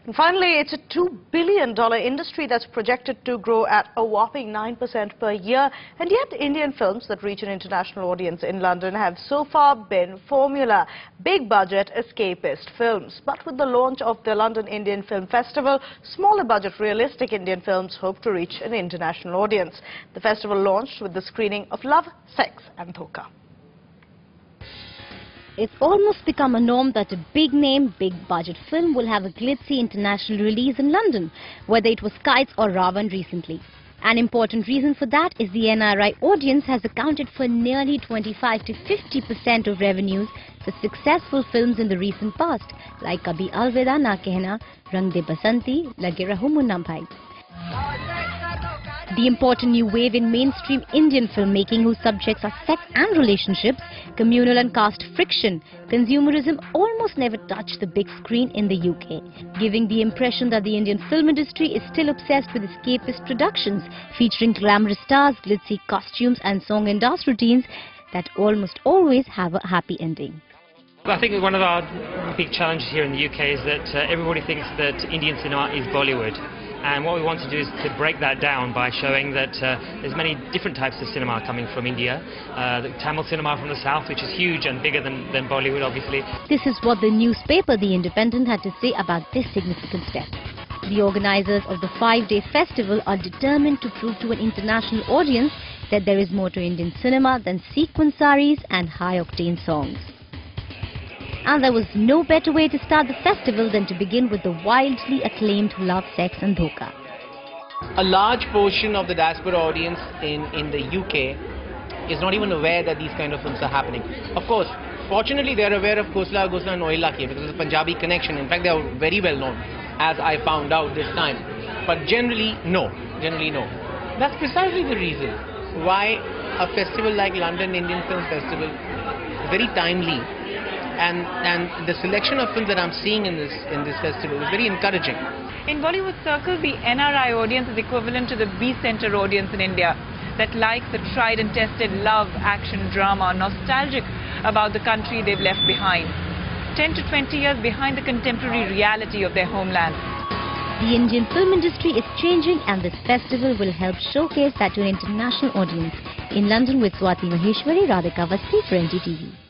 And finally, it's a $2 billion industry that's projected to grow at a whopping 9% per year. And yet, Indian films that reach an international audience in London have so far been formula, big-budget, escapist films. But with the launch of the London Indian Film Festival, smaller-budget, realistic Indian films hope to reach an international audience. The festival launched with the screening of Love, Sex and Dhoka. It's almost become a norm that a big-name, big-budget film will have a glitzy international release in London, whether it was Kites or Ravan recently. An important reason for that is the NRI audience has accounted for nearly 25 to 50% of revenues for successful films in the recent past, like Kabhi Alvida Na Kehna, Rang De Basanti, Lage Raho Munna Bhai. The important new wave in mainstream Indian filmmaking, whose subjects are sex and relationships, communal and caste friction, consumerism, almost never touch the big screen in the UK, giving the impression that the Indian film industry is still obsessed with escapist productions featuring glamorous stars, glitzy costumes and song and dance routines that almost always have a happy ending. I think one of our big challenges here in the UK is that everybody thinks that Indian cinema is Bollywood. And what we want to do is to break that down by showing that there's many different types of cinema coming from India. The Tamil cinema from the south, which is huge and bigger than Bollywood, obviously. This is what the newspaper The Independent had to say about this significant step. The organizers of the 5-day festival are determined to prove to an international audience that there is more to Indian cinema than sequin saris and high-octane songs. And there was no better way to start the festival than to begin with the wildly acclaimed Love, Sex and Dhoka. A large portion of the diaspora audience in the UK is not even aware that these kind of films are happening. Of course, fortunately they are aware of Khosla Ghosla and Oila Ke because of the Punjabi connection. In fact, they are very well known, as I found out this time. But generally, no. That's precisely the reason why a festival like London Indian Film Festival is very timely. And the selection of films that I'm seeing in this festival is very encouraging. In Bollywood circles, the NRI audience is equivalent to the B-Center audience in India that likes the tried and tested love, action, drama, nostalgic about the country they've left behind. 10 to 20 years behind the contemporary reality of their homeland. The Indian film industry is changing, and this festival will help showcase that to an international audience. In London with Swati Maheshwari, Radhika Vasti for NDTV.